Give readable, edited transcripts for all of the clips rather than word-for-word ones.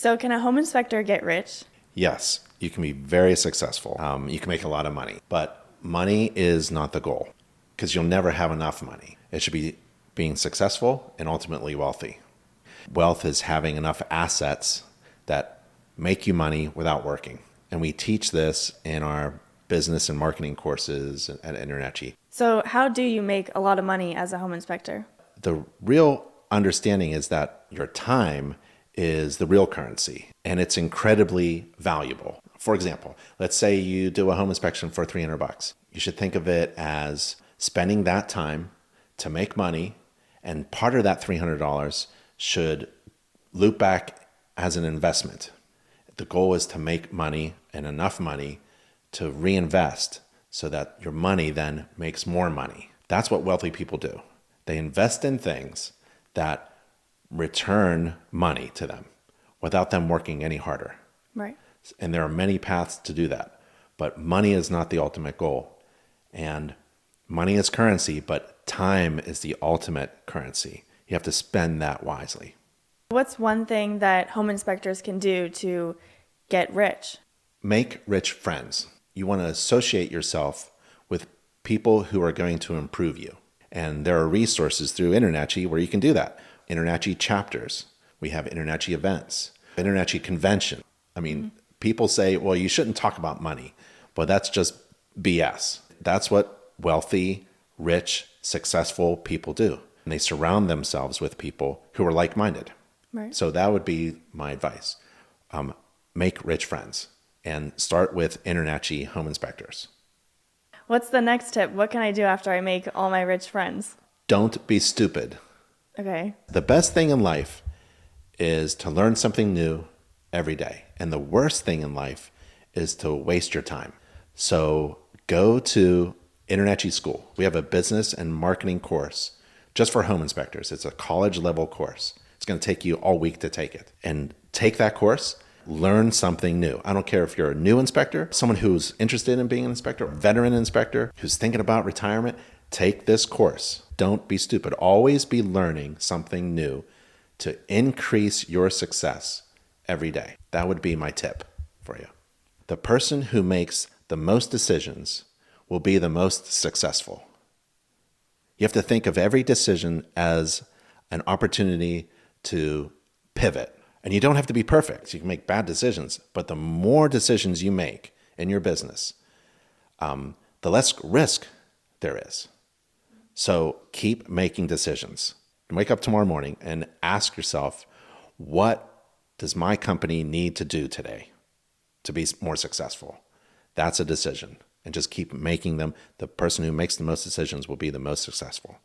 So can a home inspector get rich? Yes, you can be very successful. You can make a lot of money, but money is not the goal because you'll never have enough money. It should be being successful and ultimately wealthy. Wealth is having enough assets that make you money without working. And we teach this in our business and marketing courses at InterNACHI. So how do you make a lot of money as a home inspector? The real understanding is that your time is the real currency and it's incredibly valuable. For example, let's say you do a home inspection for $300. You should think of it as spending that time to make money, and part of that $300 should loop back as an investment. The goal is to make money and enough money to reinvest so that your money then makes more money. That's what wealthy people do. They invest in things that return money to them without them working any harder. Right. And there are many paths to do that. But money is not the ultimate goal. And money is currency, but time is the ultimate currency. You have to spend that wisely. What's one thing that home inspectors can do to get rich? Make rich friends. You want to associate yourself with people who are going to improve you. And there are resources through InterNACHI where you can do that. InterNACHI chapters. We have InterNACHI events, InterNACHI convention. People say, well, you shouldn't talk about money. But that's just BS. That's what wealthy, rich, successful people do. And they surround themselves with people who are like-minded. Right. So that would be my advice. Make rich friends and start with InterNACHI home inspectors. What's the next tip? What can I do after I make all my rich friends? Don't be stupid. Okay. The best thing in life is to learn something new every day. And the worst thing in life is to waste your time. So go to InterNACHI School. We have a business and marketing course just for home inspectors. It's a college level course. It's going to take you all week to take it. And take that course, learn something new. I don't care if you're a new inspector, someone who's interested in being an inspector, a veteran inspector who's thinking about retirement, take this course. Don't be stupid. Always be learning something new to increase your success every day. That would be my tip for you. The person who makes the most decisions will be the most successful. You have to think of every decision as an opportunity to pivot. And you don't have to be perfect. You can make bad decisions, but the more decisions you make in your business, the less risk there is. So keep making decisions. Wake up tomorrow morning and ask yourself, what does my company need to do today to be more successful? That's a decision. And just keep making them. The person who makes the most decisions will be the most successful.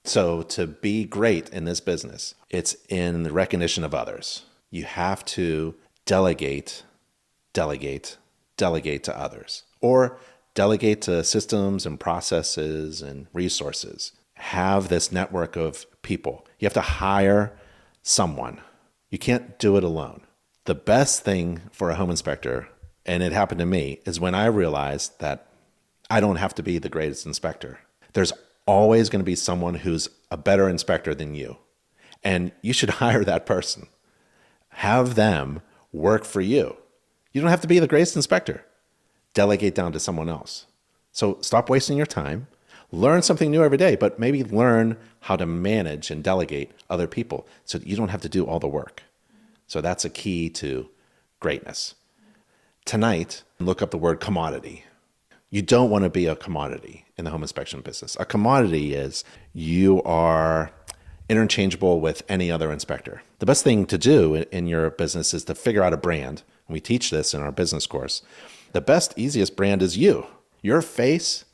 So to be great in this business, it's in the recognition of others. You have to delegate to others, or delegate to systems and processes and resources. Have this network of people. You have to hire someone. You can't do it alone. The best thing for a home inspector, and it happened to me, is when I realized that I don't have to be the greatest inspector. There's always going to be someone who's a better inspector than you. And you should hire that person. Have them work for you. You don't have to be the greatest inspector. Delegate down to someone else. So stop wasting your time. Learn something new every day, but maybe learn how to manage and delegate other people so that you don't have to do all the work. So that's a key to greatness. Tonight, look up the word commodity. You don't want to be a commodity in the home inspection business. A commodity is you are interchangeable with any other inspector. The best thing to do in your business is to figure out a brand. We teach this in our business course. The best, easiest brand is you. Your face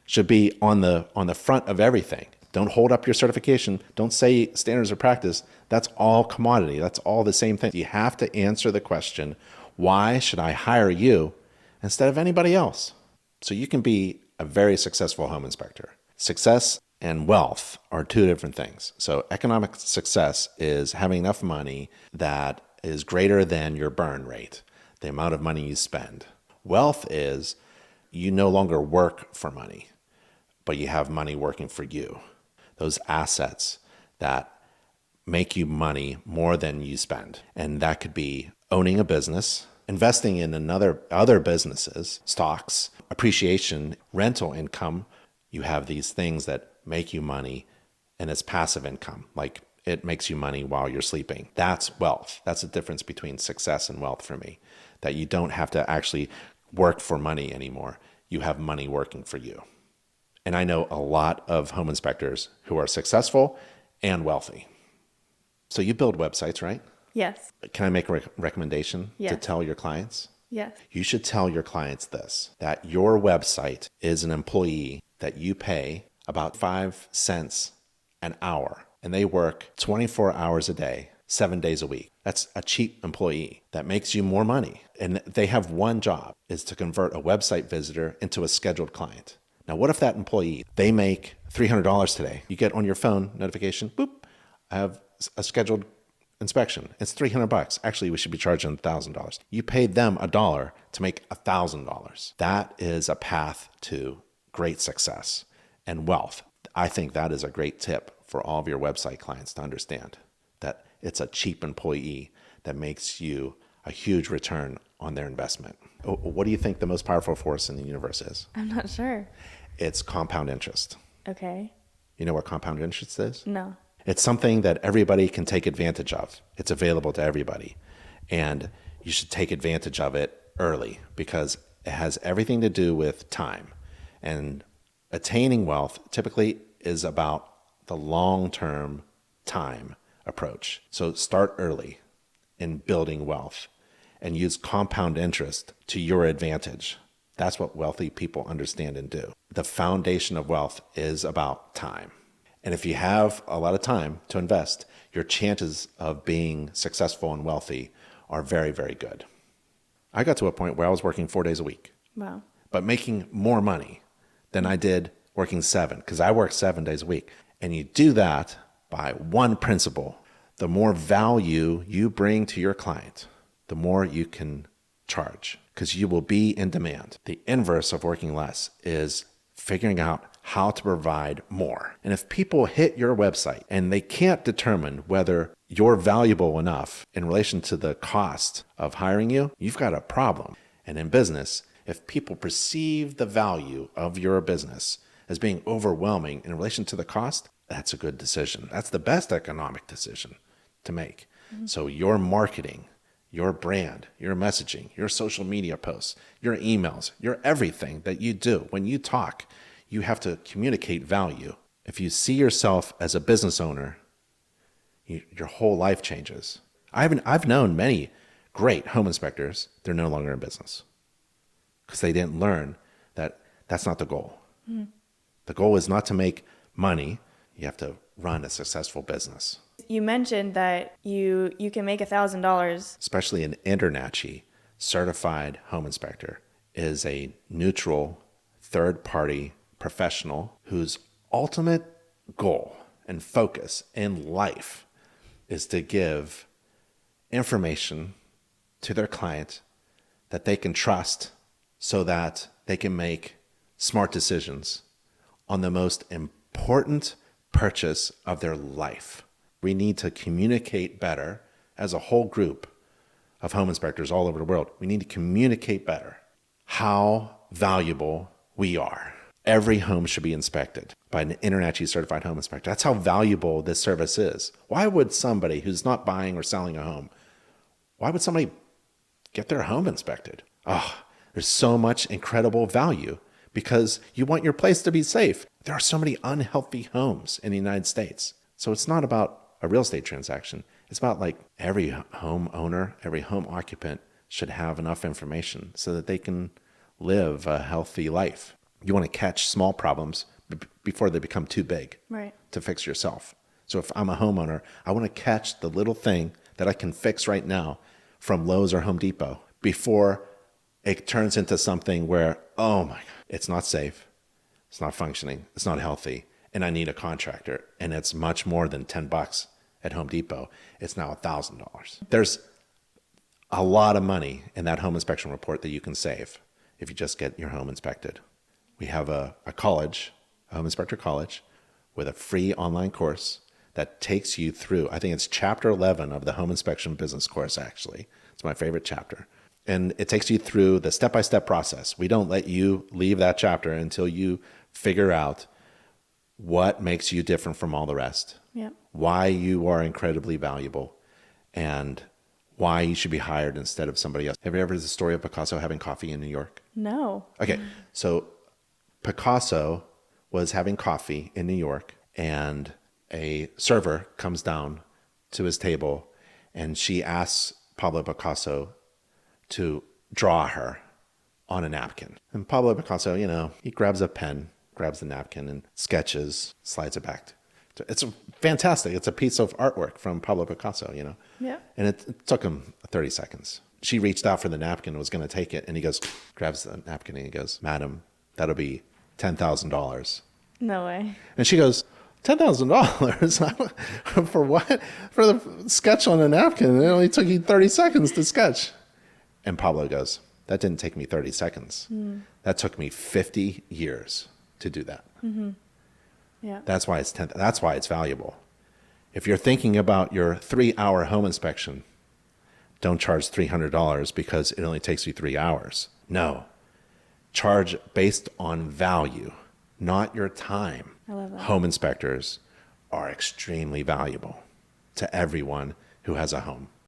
should be on the front of everything. Don't hold up your certification. Don't say standards of practice. That's all commodity. That's all the same thing. You have to answer the question, why should I hire you instead of anybody else? So you can be a very successful home inspector. Success and wealth are two different things. So economic success is having enough money that is greater than your burn rate, the amount of money you spend. Wealth is you no longer work for money, but you have money working for you. Those assets that make you money more than you spend. And that could be owning a business, investing in other businesses, stocks, appreciation, rental income. You have these things that make you money, and it's passive income. Like it makes you money while you're sleeping. That's wealth. That's the difference between success and wealth for me, that you don't have to actually work for money anymore. You have money working for you. And I know a lot of home inspectors who are successful and wealthy. So you build websites, right? Yes. Can I make a recommendation to Yes. tell your clients? Yes. You should tell your clients this, that your website is an employee that you pay about 5 cents an hour, and they work 24 hours a day, 7 days a week. That's a cheap employee that makes you more money. And they have one job, is to convert a website visitor into a scheduled client. Now, what if that employee, they make $300 today? You get on your phone notification, boop, I have a scheduled inspection. It's $300. Actually, we should be charging $1,000. You paid them $1 to make $1,000. That is a path to great success and wealth. I think that is a great tip for all of your website clients to understand, that it's a cheap employee that makes you a huge return on their investment. What do you think the most powerful force in the universe is? I'm not sure. It's compound interest. Okay. You know what compound interest is? No. It's something that everybody can take advantage of. It's available to everybody. And you should take advantage of it early because it has everything to do with time. And attaining wealth typically is about the long-term time approach. So start early in building wealth and use compound interest to your advantage. That's what wealthy people understand and do. The foundation of wealth is about time. And if you have a lot of time to invest, your chances of being successful and wealthy are very, very good. I got to a point where I was working 4 days a week, Wow. but making more money than I did working 7, because I work 7 days a week. And you do that by one principle. The more value you bring to your client, the more you can charge, because you will be in demand. The inverse of working less is figuring out how to provide more. And if people hit your website and they can't determine whether you're valuable enough in relation to the cost of hiring you, you've got a problem. And in business, if people perceive the value of your business as being overwhelming in relation to the cost, that's a good decision. That's the best economic decision to make. Mm-hmm. So your marketing, your brand, your messaging, your social media posts, your emails, your everything that you do, when you talk, you have to communicate value. If you see yourself as a business owner, your whole life changes. I've known many great home inspectors, they're no longer in business because they didn't learn that that's not the goal. Mm. The goal is not to make money. You have to run a successful business. You mentioned that you can make $1,000. Especially an InterNACHI certified home inspector is a neutral third-party professional whose ultimate goal and focus in life is to give information to their client that they can trust so that they can make smart decisions on the most important purchase of their life. We need to communicate better as a whole group of home inspectors all over the world. We need to communicate better how valuable we are. Every home should be inspected by an InterNACHI certified home inspector. That's how valuable this service is. Why would somebody who's not buying or selling a home, why would somebody get their home inspected? Oh, there's so much incredible value because you want your place to be safe. There are so many unhealthy homes in the United States. So it's not about a real estate transaction. It's about like every home owner, every home occupant should have enough information so that they can live a healthy life. You want to catch small problems before they become too big to fix yourself. So if I'm a homeowner, I want to catch the little thing that I can fix right now from Lowe's or Home Depot before it turns into something where, oh my God, it's not safe, it's not functioning, it's not healthy, and I need a contractor, and it's much more than $10 at Home Depot. It's now $1,000. There's a lot of money in that home inspection report that you can save if you just get your home inspected. We have a college, a home inspector college, with a free online course that takes you through, I think it's chapter 11 of the home inspection business course, actually. It's my favorite chapter. And it takes you through the step-by-step process. We don't let you leave that chapter until you figure out what makes you different from all the rest, Yep. why you are incredibly valuable, and why you should be hired instead of somebody else. Have you ever heard the story of Picasso having coffee in New York? No. Okay, so Picasso was having coffee in New York, and a server comes down to his table, and she asks Pablo Picasso to draw her on a napkin. And Pablo Picasso, he grabs a pen, grabs the napkin, and sketches, slides it back. It's fantastic. It's a piece of artwork from Pablo Picasso, Yeah. And it took him 30 seconds. She reached out for the napkin and was going to take it, and he grabs the napkin, and he goes, "Madam, that'll be $10,000. No way. And she goes, $10,000 for what? For the sketch on a napkin. It only took you 30 seconds to sketch. And Pablo goes, that didn't take me 30 seconds. That took me 50 years to do that. Yeah. That's why that's why it's valuable. If you're thinking about your 3-hour home inspection, don't charge $300 because it only takes you 3 hours. No. Charge based on value, not your time. I love that. Home inspectors are extremely valuable to everyone who has a home.